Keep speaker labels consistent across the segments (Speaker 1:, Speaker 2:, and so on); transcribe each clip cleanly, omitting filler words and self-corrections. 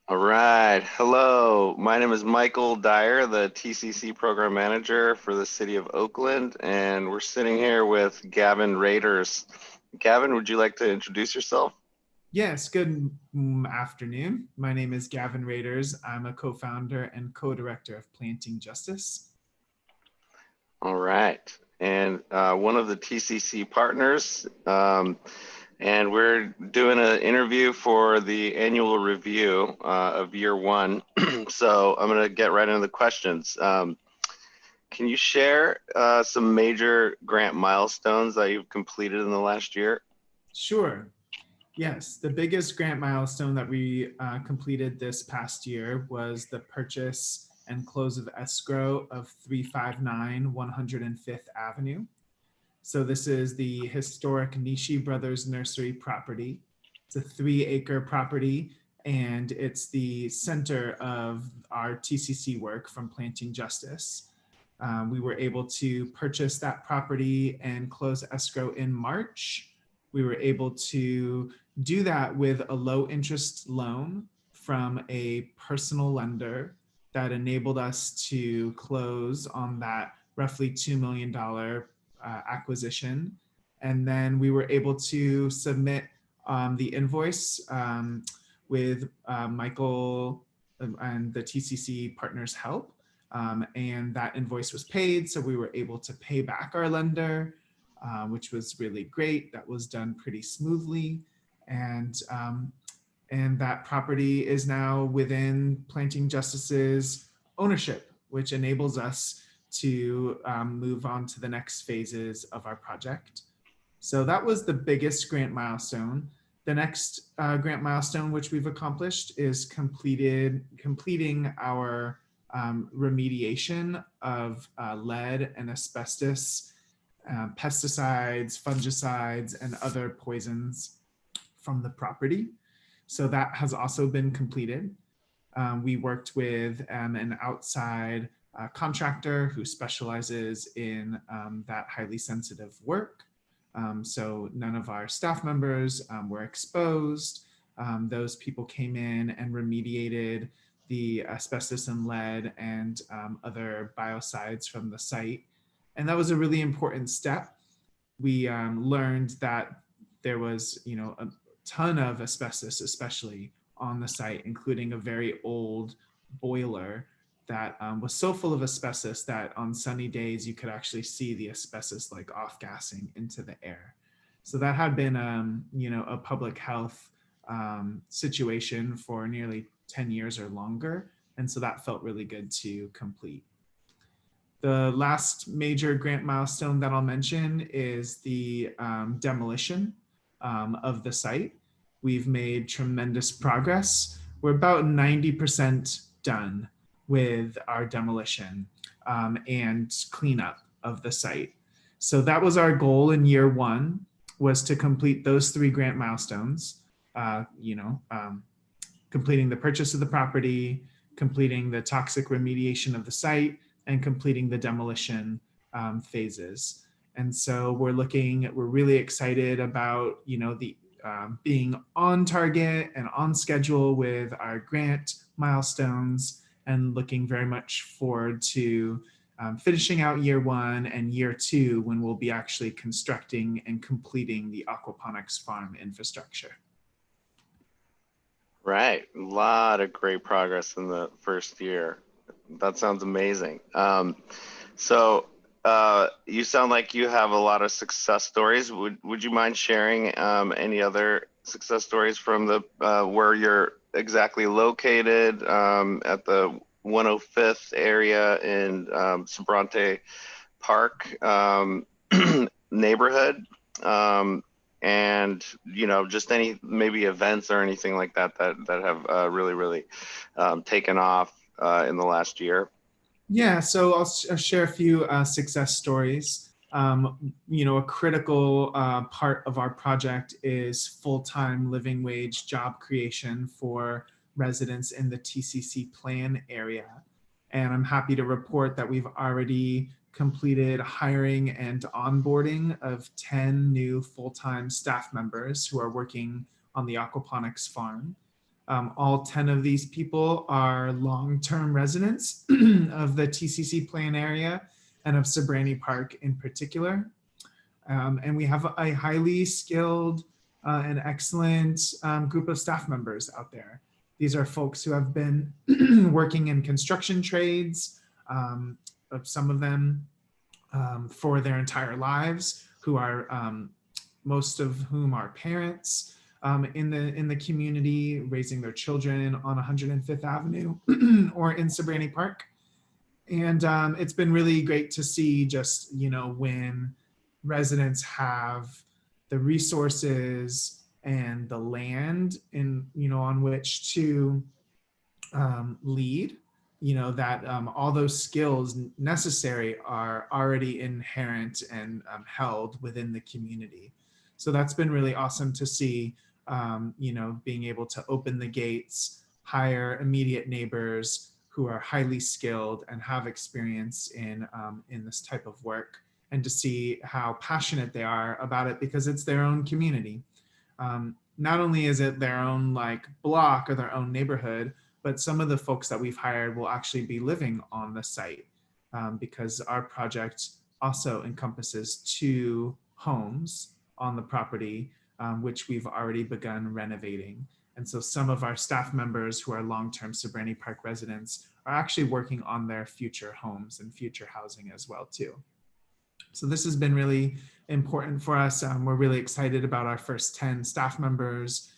Speaker 1: All right. Hello. My name is Michael Dyer, the TCC program manager for the city of Oakland, and we're sitting here with Gavin Raders. Gavin, would you like to introduce yourself?
Speaker 2: Yes, good afternoon. My name is Gavin Raders. I'm a co-founder and co-director of Planting Justice.
Speaker 1: All right. And one of the TCC partners, and we're doing an interview for the annual review of year one. So I'm going to get right into the questions. Can you share some major grant milestones that you've completed in the last year?
Speaker 2: Sure. Yes, the biggest grant milestone that we completed this past year was the purchase and close of escrow of 359 105th Avenue. So this is the historic Nishi Brothers Nursery property. It's a 3-acre property, and it's the center of our TCC work from Planting Justice. We were able to purchase that property and close escrow in March. We were able to do that with a low interest loan from a personal lender that enabled us to close on that roughly $2 million acquisition. And then we were able to submit the invoice with Michael and the TCC partners' help. And that invoice was paid, so we were able to pay back our lender, which was really great. That was done pretty smoothly, and that property is now within Planting Justice's ownership, which enables us to move on to the next phases of our project. So that was the biggest grant milestone. The next grant milestone which we've accomplished is completing our remediation of lead and asbestos, pesticides, fungicides, and other poisons from the property. So that has also been completed. We worked with an outside contractor who specializes in that highly sensitive work. So none of our staff members were exposed. Those people came in and remediated the asbestos and lead and other biocides from the site. And that was a really important step. We learned that there was, a ton of asbestos, especially on the site, including a very old boiler that was so full of asbestos that on sunny days you could actually see the asbestos like off gassing into the air. So that had been, a public health situation for nearly 10 years or longer. And so that felt really good to complete. The last major grant milestone that I'll mention is the demolition of the site. We've made tremendous progress. We're about 90% done with our demolition and cleanup of the site. So that was our goal in year one, was to complete those 3 grant milestones. Completing the purchase of the property, completing the toxic remediation of the site, and completing the demolition phases. And so we're really excited about, the being on target and on schedule with our grant milestones, and looking very much forward to finishing out year one and year two, when we'll be actually constructing and completing the aquaponics farm infrastructure.
Speaker 1: Right. A lot of great progress in the first year. That sounds amazing. You sound like you have a lot of success stories. Would you mind sharing any other success stories from the where you're exactly located at the 105th area in Sobrante Park neighborhood? And just any maybe events or anything like that have really taken off in the last year.
Speaker 2: Yeah, so I'll share a few success stories. A critical part of our project is full-time living wage job creation for residents in the TCC plan area. And I'm happy to report that we've already completed hiring and onboarding of 10 new full-time staff members who are working on the aquaponics farm. All 10 of these people are long-term residents of the TCC plan area and of Sabrani Park in particular. And we have a highly skilled and excellent group of staff members out there. These are folks who have been working in construction trades, some of them for their entire lives, who are most of whom are parents in the community, raising their children on 105th Avenue or in Sabrani Park. And it's been really great to see just, when residents have the resources and the land on which to lead, that all those skills necessary are already inherent and held within the community. So that's been really awesome to see, being able to open the gates, hire immediate neighbors who are highly skilled and have experience in this type of work, and to see how passionate they are about it because it's their own community. Not only is it their own block or their own neighborhood, but some of the folks that we've hired will actually be living on the site because our project also encompasses 2 homes on the property, which we've already begun renovating. And so some of our staff members who are long-term Sabrani Park residents are actually working on their future homes and future housing as well too. So this has been really important for us. We're really excited about our first 10 staff members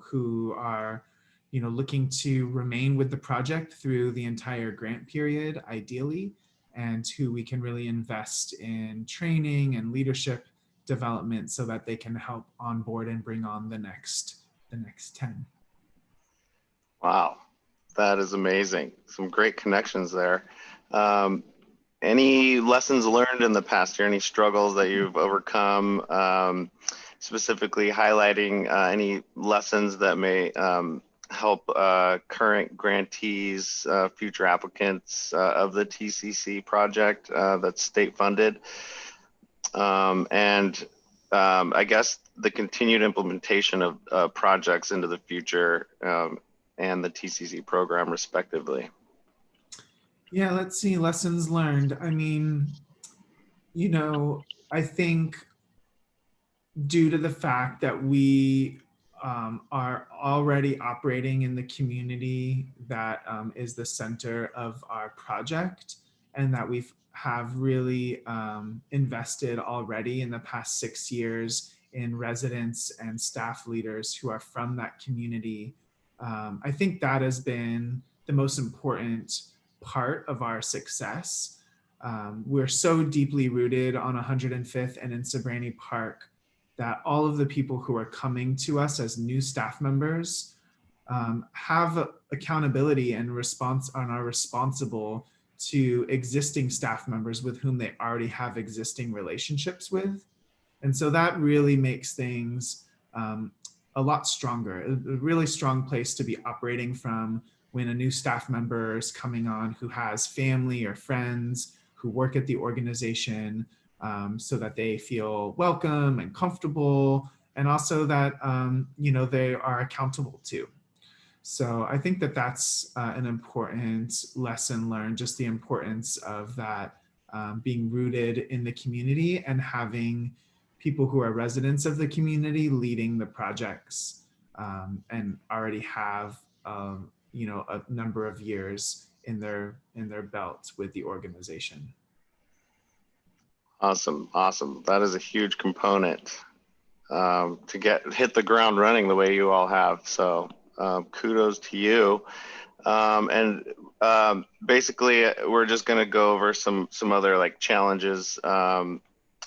Speaker 2: who are looking to remain with the project through the entire grant period, ideally, and who we can really invest in training and leadership development so that they can help onboard and bring on the next 10.
Speaker 1: Wow, that is amazing. Some great connections there. Any lessons learned in the past year, any struggles that you've overcome, specifically highlighting any lessons that may help current grantees, future applicants of the TCC project that's state funded, and I guess the continued implementation of projects into the future and the TCC program respectively.
Speaker 2: Yeah, let's see, lessons learned. I mean, I think due to the fact that we are already operating in the community that is the center of our project, and that we have really invested already in the past 6 years in residents and staff leaders who are from that community. I think that has been the most important part of our success. We're so deeply rooted on 105th and in Sabrani Park that all of the people who are coming to us as new staff members have accountability and are responsible to existing staff members with whom they already have existing relationships with. And so that really makes things a lot stronger, a really strong place to be operating from when a new staff member is coming on who has family or friends who work at the organization, so that they feel welcome and comfortable, and also that they are accountable too. So I think that that's an important lesson learned, just the importance of that, being rooted in the community and having people who are residents of the community leading the projects, and already have a number of years in their belt with the organization.
Speaker 1: Awesome. That is a huge component to hit the ground running the way you all have. So kudos to you. And basically, we're just going to go over some other challenges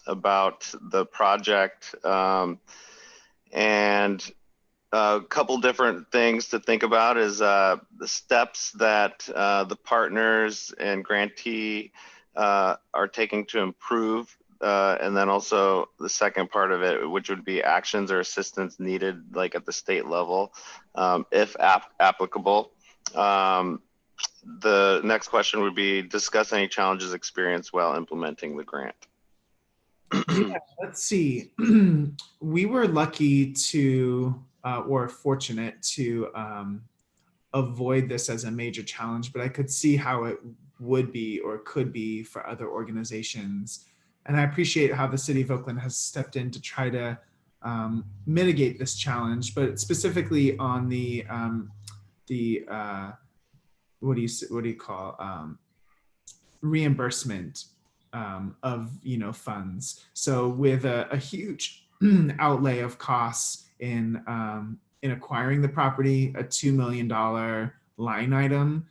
Speaker 1: about the project, and a couple different things to think about is the steps that the partners and grantee are taking to improve, and then also the second part of it, which would be actions or assistance needed at the state level, if applicable. The next question would be discuss any challenges experienced while implementing the grant.
Speaker 2: Yeah, let's see. We were lucky to or fortunate to avoid this as a major challenge, but I could see how it would be or could be for other organizations. And I appreciate how the city of Oakland has stepped in to try to mitigate this challenge, but specifically on the what do you call reimbursement of funds. So with a huge outlay of costs in acquiring the property, a $2 million line item,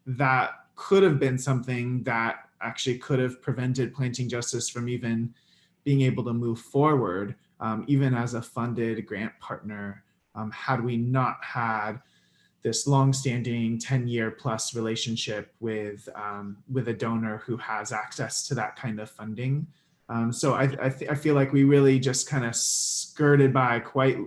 Speaker 2: that could have been something that actually could have prevented Planting Justice from even being able to move forward, even as a funded grant partner, had we not had this long-standing 10-year plus relationship with a donor who has access to that kind of funding. So I feel like we really just kind of skirted by, quite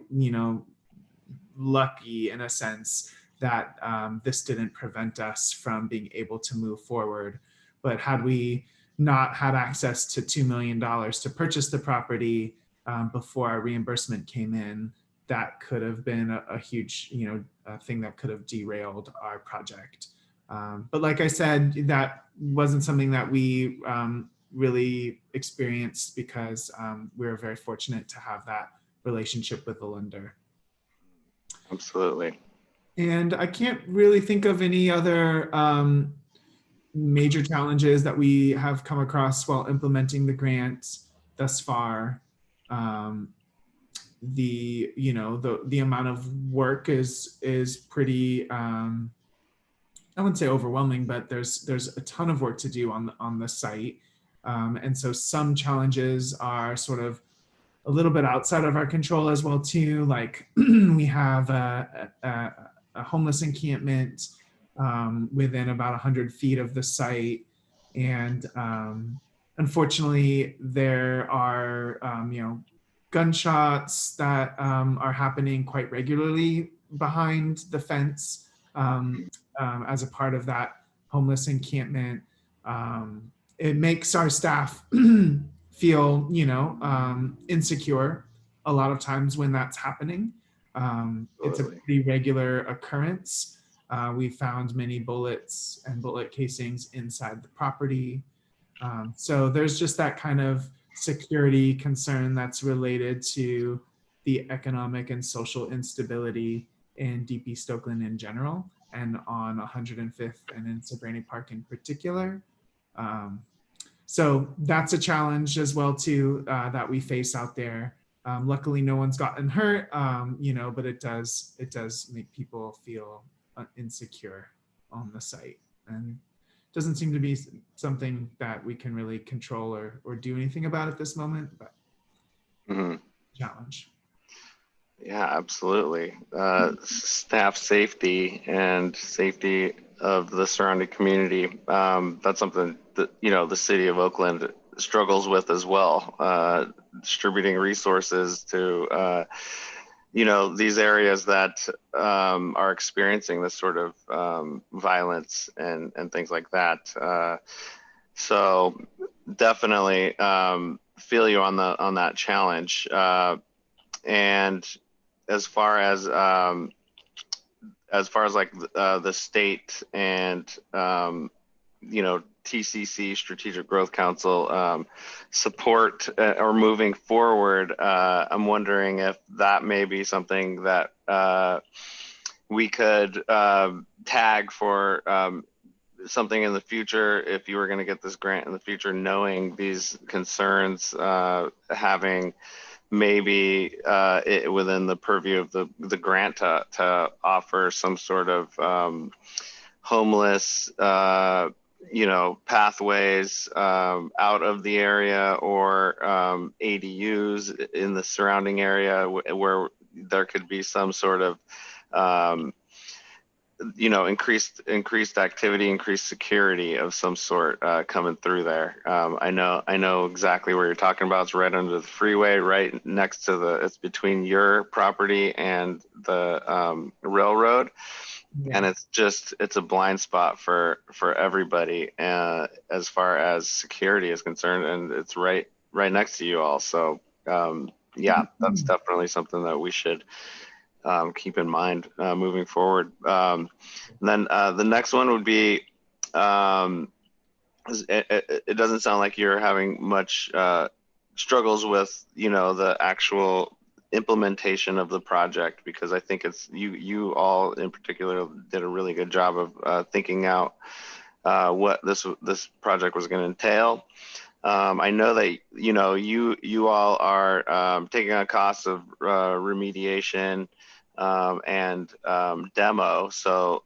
Speaker 2: lucky in a sense, that this didn't prevent us from being able to move forward. But had we not had access to $2 million to purchase the property before our reimbursement came in, that could have been a huge thing that could have derailed our project. But like I said, that wasn't something that we really experienced because we were very fortunate to have that relationship with the lender.
Speaker 1: Absolutely.
Speaker 2: And I can't really think of any other major challenges that we have come across while implementing the grant thus far. The amount of work is pretty I wouldn't say overwhelming, but there's a ton of work to do on the site, and so some challenges are sort of a little bit outside of our control as well too. Like we have a homeless encampment within about 100 feet of the site, and unfortunately there are gunshots that are happening quite regularly behind the fence as a part of that homeless encampment. It makes our staff feel, insecure a lot of times when that's happening. It's a pretty regular occurrence. We found many bullets and bullet casings inside the property. So there's just that kind of security concern that's related to the economic and social instability in Deep East Oakland in general, and on 105th and in Sobrani Park in particular. So that's a challenge as well too that we face out there. Luckily, no one's gotten hurt, but it does make people feel insecure on the site, and doesn't seem to be something that we can really control or do anything about at this moment, but challenge.
Speaker 1: Yeah, absolutely. Staff safety and safety of the surrounding community. That's something that, the city of Oakland struggles with as well, distributing resources to, these areas that are experiencing this sort of violence and things like that. So definitely feel you on that challenge. And as far as like the state and TCC, Strategic Growth Council, support or moving forward, I'm wondering if that may be something that we could tag for something in the future, if you were going to get this grant in the future, knowing these concerns, having maybe within the purview of the grant to offer some sort of homeless pathways out of the area, or ADUs in the surrounding area where there could be some sort of increased activity, increased security of some sort coming through there. I know exactly where you're talking about. It's right under the freeway, right next to it's between your property and the railroad. Yeah. And it's a blind spot for everybody as far as security is concerned, and it's right next to you all. So Yeah, that's definitely something that we should keep in mind moving forward. And then the next one would be, it doesn't sound like you're having much struggles with, the actual implementation of the project, because I think it's you all in particular did a really good job of thinking out what this project was going to entail. I know that you all are taking on costs of remediation and demo. So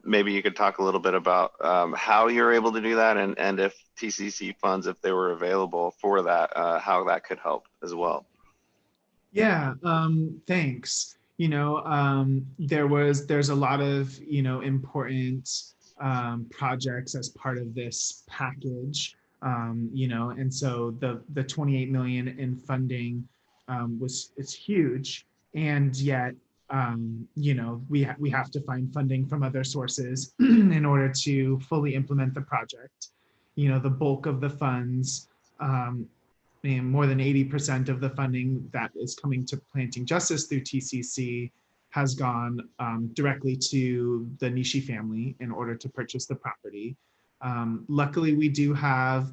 Speaker 1: maybe you could talk a little bit about how you're able to do that, and if TCC funds, if they were available for that, how that could help as well.
Speaker 2: Yeah, thanks. There's a lot of, important projects as part of this package. And so the 28 million in funding it's huge, and yet we have to find funding from other sources in order to fully implement the project. The bulk of the funds, and more than 80% of the funding that is coming to Planting Justice through TCC has gone directly to the Nishi family in order to purchase the property. Luckily, we do have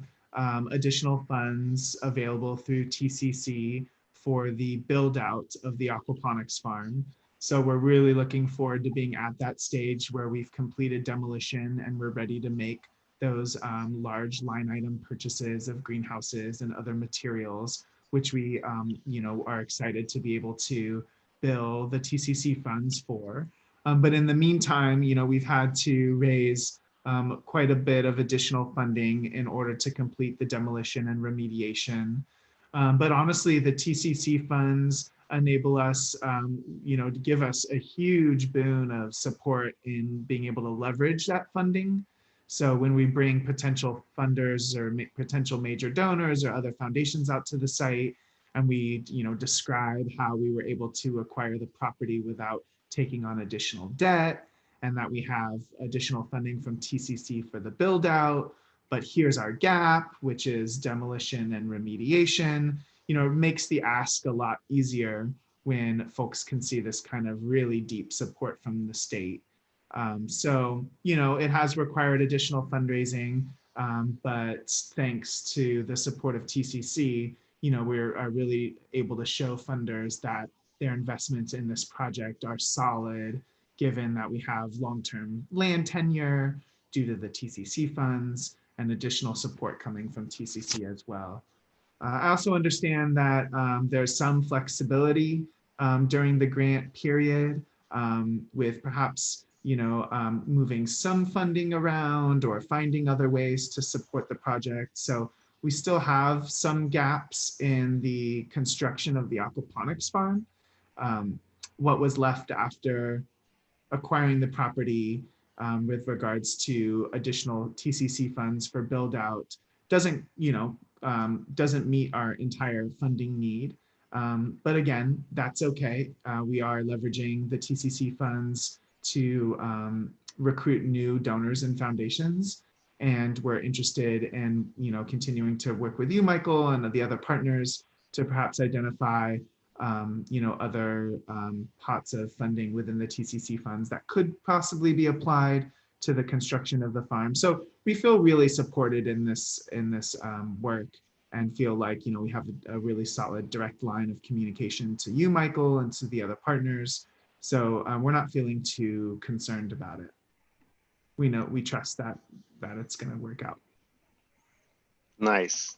Speaker 2: additional funds available through TCC for the build out of the aquaponics farm. So we're really looking forward to being at that stage where we've completed demolition and we're ready to make those large line item purchases of greenhouses and other materials, which we are excited to be able to bill the TCC funds for. But in the meantime, we've had to raise quite a bit of additional funding in order to complete the demolition and remediation. But honestly, the TCC funds enable us, to give us a huge boon of support in being able to leverage that funding. So when we bring potential funders or potential major donors or other foundations out to the site, and we, describe how we were able to acquire the property without taking on additional debt, and that we have additional funding from TCC for the build out, but here's our gap, which is demolition and remediation. It makes the ask a lot easier when folks can see this kind of really deep support from the state. So, it has required additional fundraising, but thanks to the support of TCC, we're really able to show funders that their investments in this project are solid, given that we have long-term land tenure due to the TCC funds and additional support coming from TCC as well. I also understand that there's some flexibility during the grant period with perhaps moving some funding around or finding other ways to support the project. So we still have some gaps in the construction of the aquaponics farm. What was left after acquiring the property with regards to additional TCC funds for build out doesn't meet our entire funding need. But again, that's okay. We are leveraging the TCC funds to recruit new donors and foundations. And we're interested in, continuing to work with you, Michael, and the other partners to perhaps identify other pots of funding within the TCC funds that could possibly be applied to the construction of the farm. So we feel really supported in this work, and feel like we have a really solid direct line of communication to you, Michael, and to the other partners. So we're not feeling too concerned about it. We trust that it's going to work out.
Speaker 1: Nice.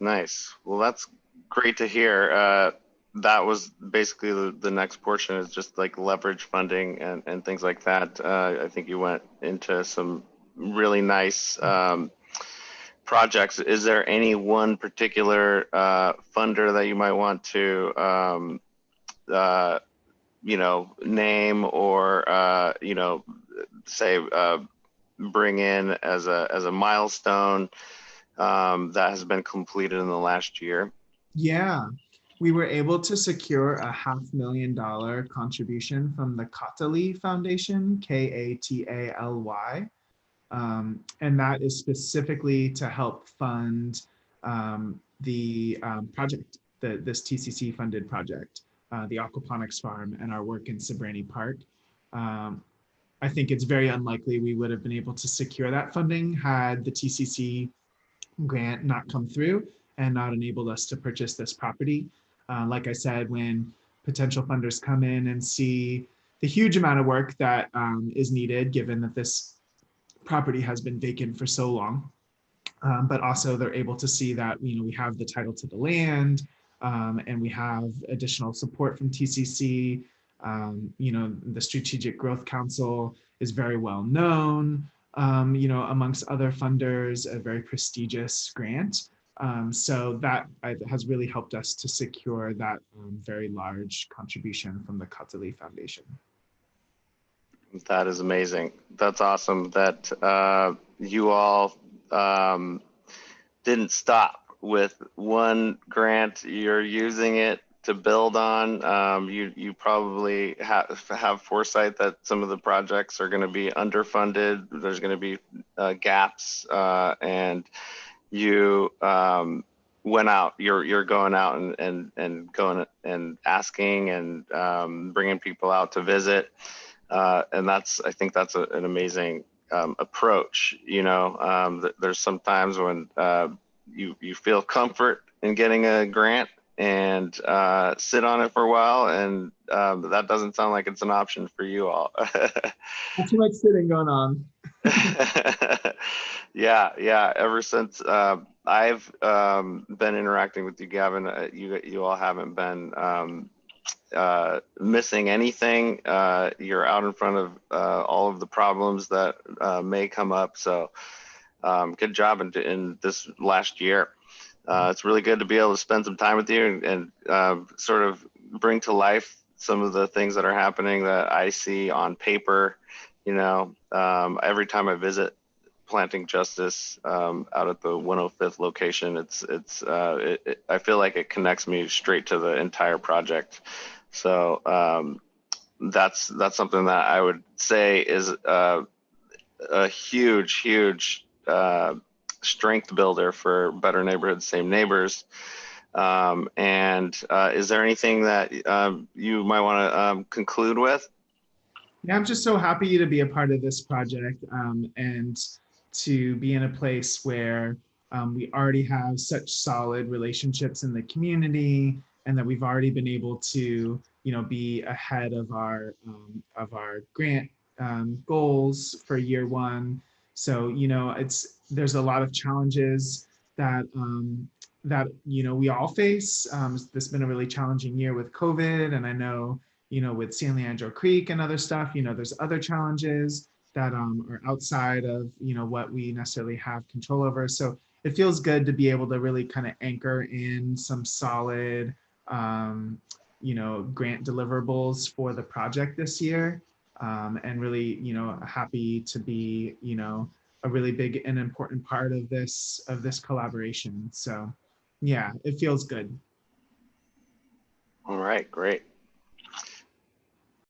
Speaker 1: Well, that's great to hear. That was basically the next portion, is just like leverage funding and things like that. I think you went into some really nice projects. Is there any one particular funder that you might want to name or say bring in as a milestone that has been completed in the last year?
Speaker 2: Yeah, we were able to secure a $500,000 contribution from the Katali Foundation, Katally. And that is specifically to help fund the project. this TCC funded project, the aquaponics farm, and our work in Sabrani Park. I think it's very unlikely we would have been able to secure that funding had the TCC grant not come through and not enabled us to purchase this property. Like I said, when potential funders come in and see the huge amount of work that is needed, given that this property has been vacant for so long, but also they're able to see that we have the title to the land, and we have additional support from TCC. The Strategic Growth Council is very well known, amongst other funders, a very prestigious grant. So that has really helped us to secure that very large contribution from the Katali Foundation.
Speaker 1: That is amazing. That's awesome that you all didn't stop with one grant. You're using it to build on. You probably have foresight that some of the projects are going to be underfunded. There's going to be gaps, and you went out. You're going out and going and asking and bringing people out to visit. And I think that's an amazing approach. There's sometimes when you feel comfort in getting a grant and sit on it for a while, and that doesn't sound like it's an option for you all.
Speaker 2: Not too much sitting going on.
Speaker 1: Yeah. Ever since I've been interacting with you, Gavin, you all haven't been missing anything. You're out in front of all of the problems that may come up. So good job in this last year. It's really good to be able to spend some time with you and sort of bring to life some of the things that are happening that I see on paper. Every time I visit Planting Justice out at the 105th location, I feel like it connects me straight to the entire project. So that's something that I would say is a huge strength builder for Better Neighborhoods, Same Neighbors. And is there anything that you might want to conclude with?
Speaker 2: Yeah, I'm just so happy to be a part of this project, and to be in a place where we already have such solid relationships in the community, and that we've already been able to, be ahead of our grant goals for year one. So, there's a lot of challenges that we all face. This has been a really challenging year with COVID, and I know with San Leandro Creek and other stuff, there's other challenges that are outside of what we necessarily have control over. So it feels good to be able to really kind of anchor in some solid grant deliverables for the project this year, and really happy to be a really big and important part of this collaboration. So yeah, it feels good.
Speaker 1: All right, great.